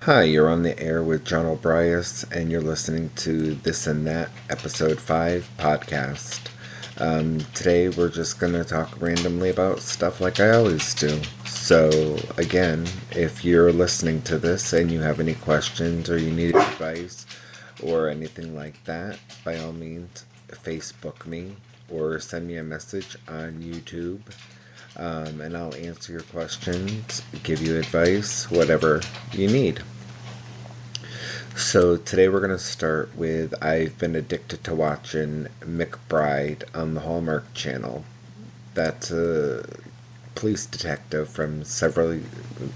Hi, you're on the air with John O'Brias, and you're listening to This and That, Episode 5 podcast. Today, we're just going to talk randomly about stuff like I always do. So, again, if you're listening to this and you have any questions or you need advice or anything like that, by all means, Facebook me or send me a message on YouTube. And I'll answer your questions, give you advice, whatever you need. So today we're going to start with I've been addicted to watching McBride on the Hallmark Channel. That's a police detective from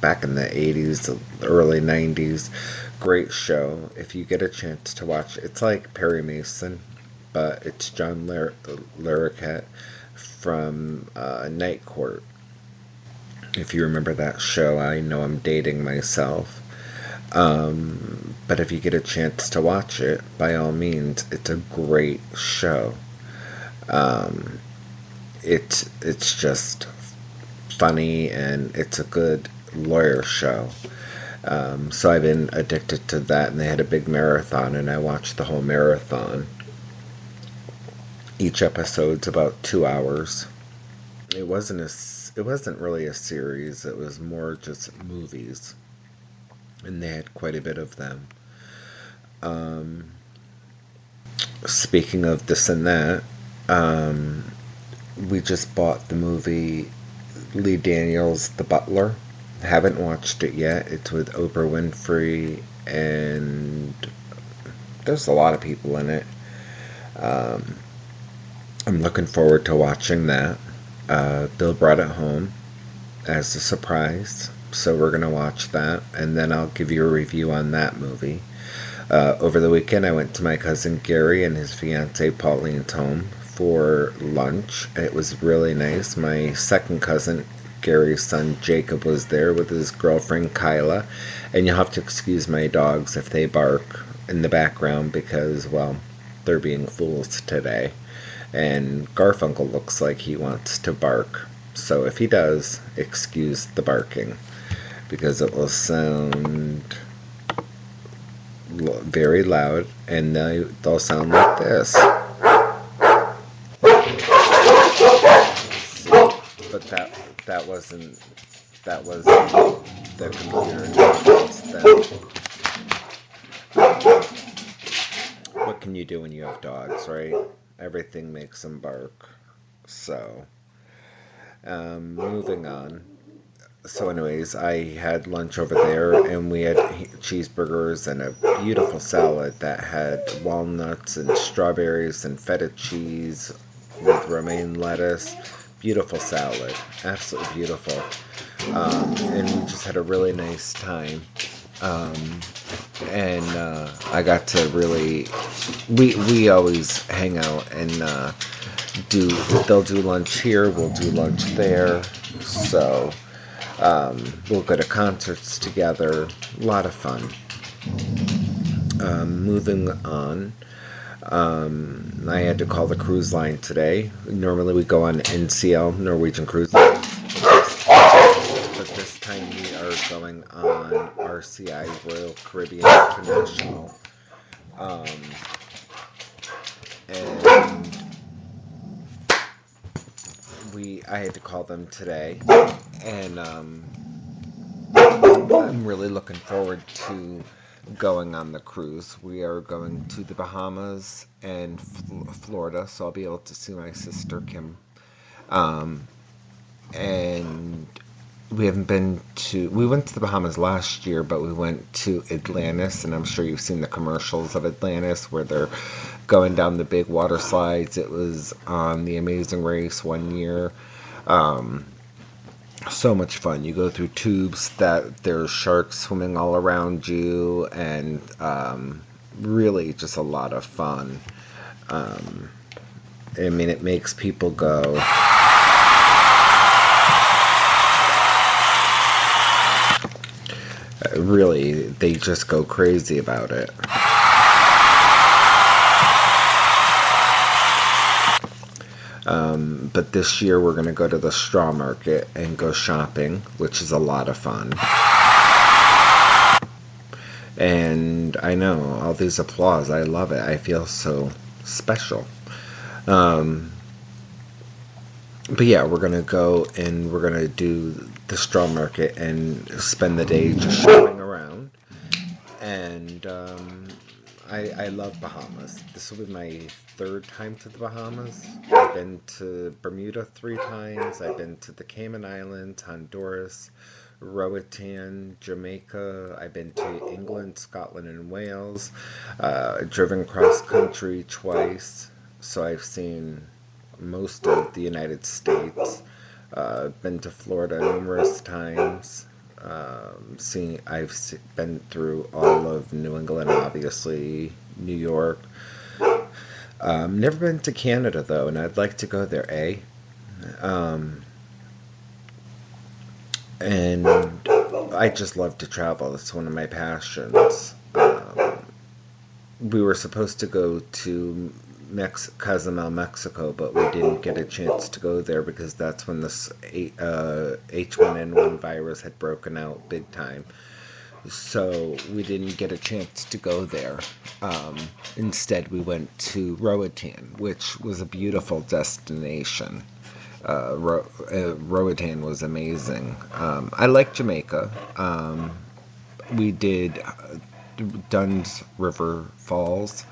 back in the 80s, early 90s. Great show. If you get a chance to watch it, it's like Perry Mason, but it's John Larroquette from Night Court. If you remember that show, I know I'm dating myself. But if you get a chance to watch it, by all means, it's a great show. It's just funny and it's a good lawyer show. So I've been addicted to that, and they had a big marathon, and I watched the whole marathon. Each episode's about 2 hours. It wasn't really a series. It was more just movies, and they had quite a bit of them. Speaking of this and that, we just bought the movie Lee Daniels' The Butler. Haven't watched it yet. It's with Oprah Winfrey, and there's a lot of people in it. I'm looking forward to watching that. Bill brought it home as a surprise, so we're going to watch that, and then I'll give you a review on that movie. Over the weekend, I went to my cousin Gary and his fiancée Pauline's home for lunch. It was really nice. My second cousin, Gary's son Jacob, was there with his girlfriend Kyla, and you'll have to excuse my dogs if they bark in the background because, well, they're being fools today. And Garfunkel looks like he wants to bark. So if he does, excuse the barking, because it will sound very loud, and they'll sound like this. But that wasn't the computer. What can you do when you have dogs, right? Everything makes them bark. So, moving on. So anyways, I had lunch over there, and we had cheeseburgers and a beautiful salad that had walnuts and strawberries and feta cheese with romaine lettuce. Beautiful salad. Absolutely beautiful. And we just had a really nice time. And I got to really, we always hang out and they'll do lunch here, we'll do lunch there, so we'll go to concerts together, a lot of fun. Moving on, I had to call the cruise line today. Normally we go on NCL, Norwegian Cruise Line, but this time we are going on RCI, Royal Caribbean International. And I had to call them today, and I'm really looking forward to going on the cruise. We are going to the Bahamas and Florida, so I'll be able to see my sister Kim. And we went to the Bahamas last year, but we went to Atlantis, and I'm sure you've seen the commercials of Atlantis where they're going down the big water slides. It was on The Amazing Race one year. So much fun. You go through tubes that there's sharks swimming all around you, and really just a lot of fun. I mean, it makes people go. Really, they just go crazy about it. But this year we're going to go to the straw market and go shopping, which is a lot of fun. And I know all these applause. I love it. I feel so special. Um, but yeah, we're gonna go and we're gonna do the straw market and spend the day just shopping around. And I love Bahamas. This will be my third time to the Bahamas. I've been to Bermuda 3 times. I've been to the Cayman Islands, Honduras, Roatan, Jamaica. I've been to England, Scotland, and Wales. Driven cross country twice, so I've seen most of the United States. Been to Florida numerous times. I've been through all of New England, obviously, New York. Never been to Canada though, and I'd like to go there. And I just love to travel. It's one of my passions. We were supposed to go to Cozumel, Mexico, but we didn't get a chance to go there because that's when this H1N1 virus had broken out big time. So we didn't get a chance to go there. Instead, we went to Roatan, which was a beautiful destination. Roatan was amazing. I like Jamaica. We did Dunn's River Falls,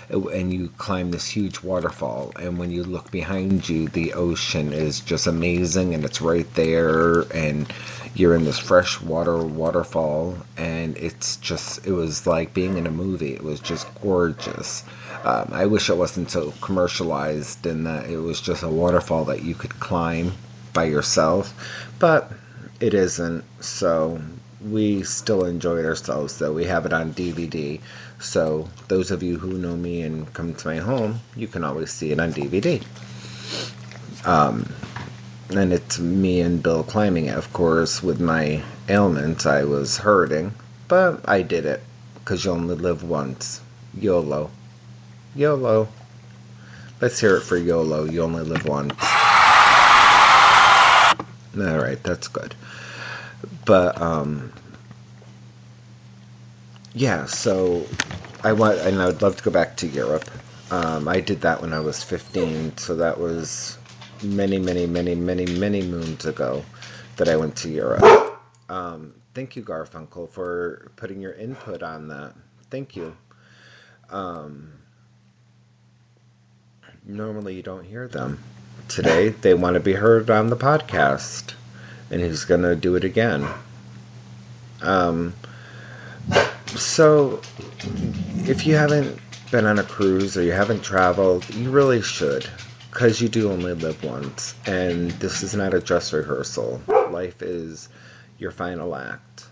and you climb this huge waterfall, and when you look behind you, the ocean is just amazing, and it's right there, and you're in this freshwater waterfall, and it was like being in a movie. It was just gorgeous. I wish it wasn't so commercialized and that it was just a waterfall that you could climb by yourself, but it isn't, so we still enjoyed ourselves, though. We have it on DVD, so those of you who know me and come to my home, you can always see it on DVD. And it's me and Bill climbing it. Of course, with my ailments, I was hurting, but I did it, because you only live once. YOLO. YOLO. Let's hear it for YOLO. You only live once. Alright, that's good. But, yeah, so I would love to go back to Europe. I did that when I was 15, so that was many moons ago that I went to Europe. Thank you, Garfunkel, for putting your input on that. Thank you. Normally you don't hear them. Today they want to be heard on the podcast, and he's going to do it again. So if you haven't been on a cruise or you haven't traveled, you really should, because you do only live once, and this is not a dress rehearsal. Life is your final act,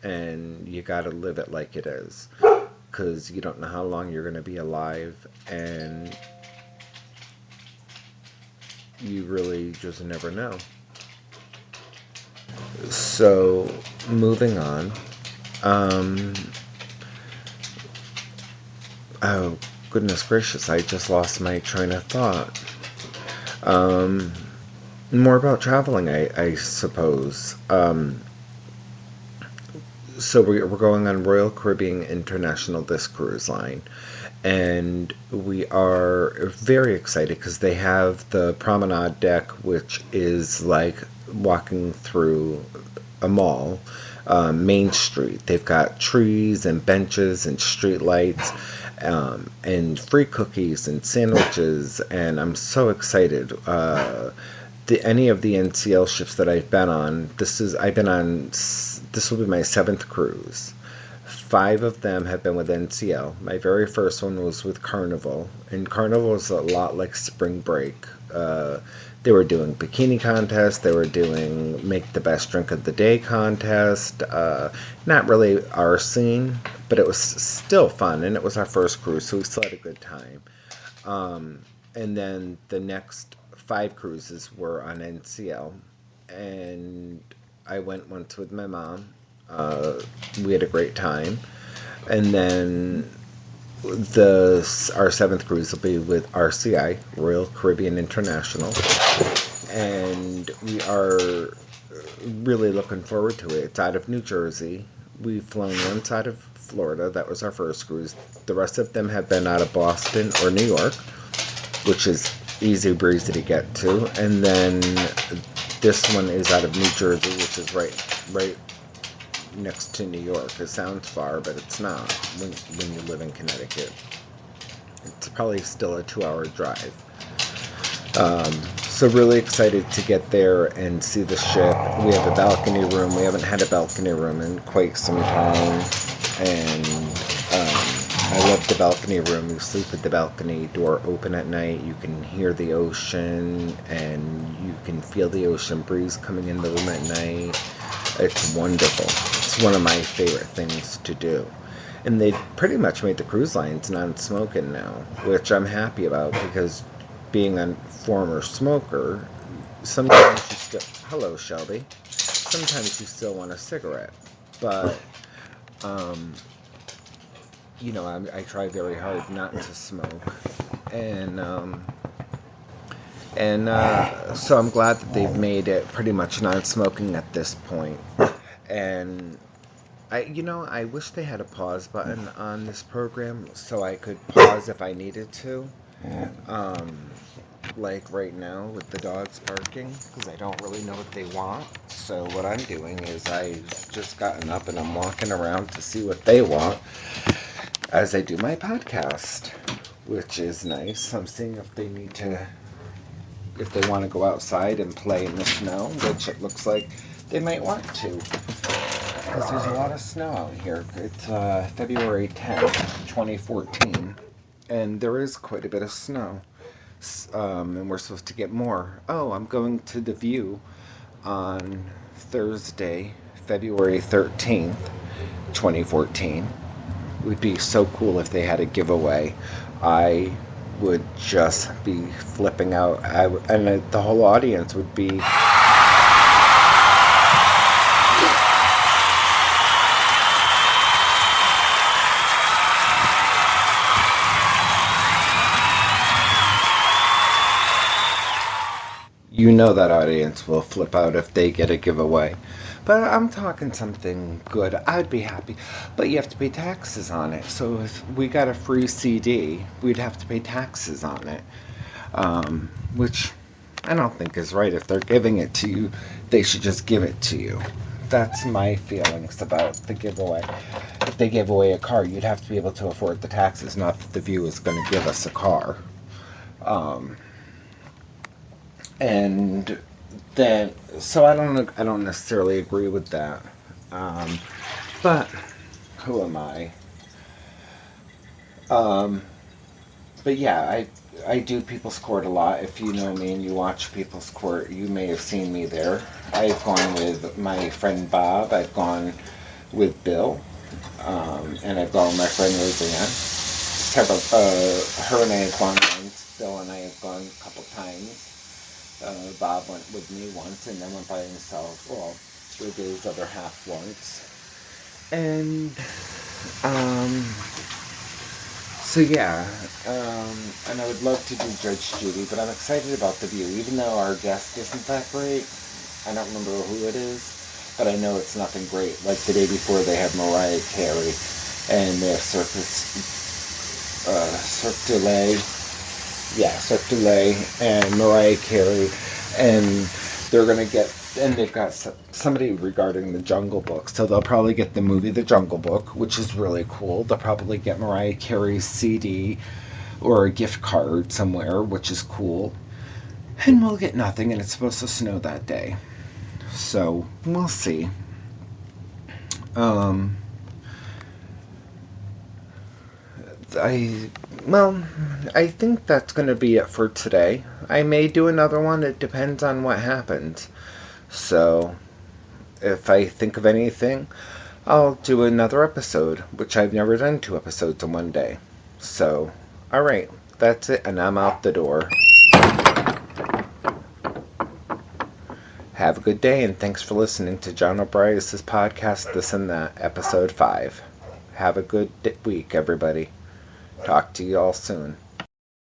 and you got to live it like it is, because you don't know how long you're going to be alive, and you really just never know. So, moving on. Oh, goodness gracious, I just lost my train of thought. More about traveling, I suppose. So we're going on Royal Caribbean International, this cruise line. And we are very excited because they have the promenade deck, which is like walking through a mall, Main Street. They've got trees and benches and street lights, and free cookies and sandwiches, and I'm so excited. Any of the NCL ships that I've been on, this will be my 7th cruise. 5 of them have been with NCL. My very first one was with Carnival, and Carnival is a lot like Spring Break. They were doing bikini contests, they were doing make the best drink of the day contest. Not really our scene, but it was still fun, and it was our first cruise, so we still had a good time. And then the next 5 cruises were on NCL, and I went once with my mom. We had a great time, and then our 7th cruise will be with RCI, Royal Caribbean International, and we are really looking forward to it. It's out of New Jersey. We've flown once out of Florida. That was our first cruise. The rest of them have been out of Boston or New York, which is easy breezy to get to. And then this one is out of New Jersey, which is right next to New York. It sounds far, but it's not when you live in Connecticut. It's probably still a 2-hour drive. So really excited to get there and see the ship. We have a balcony room. We haven't had a balcony room in quite some time. And I love the balcony room. You sleep with the balcony door open at night. You can hear the ocean and you can feel the ocean breeze coming in the room at night. It's wonderful. It's one of my favorite things to do. And they pretty much made the cruise lines non-smoking now, which I'm happy about because being a former smoker, sometimes you still... Hello, Shelby. Sometimes you still want a cigarette. But, you know, I try very hard not to smoke. And so I'm glad that they've made it pretty much non-smoking at this point. And I wish they had a pause button on this program so I could pause if I needed to. Like right now with the dogs barking, because I don't really know what they want. So what I'm doing is I've just gotten up and I'm walking around to see what they want as I do my podcast, which is nice. I'm seeing if they want to go outside and play in the snow, which it looks like they might want to, because there's a lot of snow out here. It's February 10th, 2014, and there is quite a bit of snow, and we're supposed to get more. Oh, I'm going to the View on Thursday, February 13th, 2014. It would be so cool if they had a giveaway. I would just be flipping out, and the whole audience would be... You know that audience will flip out if they get a giveaway. But I'm talking something good. I'd be happy. But you have to pay taxes on it. So if we got a free CD, we'd have to pay taxes on it. Which I don't think is right. If they're giving it to you, they should just give it to you. That's my feelings about the giveaway. If they gave away a car, you'd have to be able to afford the taxes. Not that the View is going to give us a car. And then, so I don't necessarily agree with that. But who am I? But yeah, I do People's Court a lot. If you know me and you watch People's Court, you may have seen me there. I've gone with my friend Bob. I've gone with Bill. And I've gone with my friend Roseanne. Her and I have gone once. Bill and I have gone a couple times. Bob went with me once and then went by himself, well, with his other half once. And, so yeah, and I would love to do Judge Judy, but I'm excited about the View, even though our guest isn't that great. I don't remember who it is, but I know it's nothing great. Like the day before they had Mariah Carey, and they have Cirque du Soleil and Mariah Carey, and they're going to get, and they've got somebody regarding the Jungle Book, so they'll probably get the movie The Jungle Book, which is really cool. They'll probably get Mariah Carey's CD or a gift card somewhere, which is cool, and we'll get nothing, and it's supposed to snow that day, so we'll see. I think that's going to be it for today. I may do another one. It depends on what happens. So, if I think of anything, I'll do another episode, which I've never done 2 episodes in one day. So, alright, that's it, and I'm out the door. Have a good day, and thanks for listening to John O'Brien's podcast, This and That, episode 5. Have a good week, everybody. Talk to you all soon.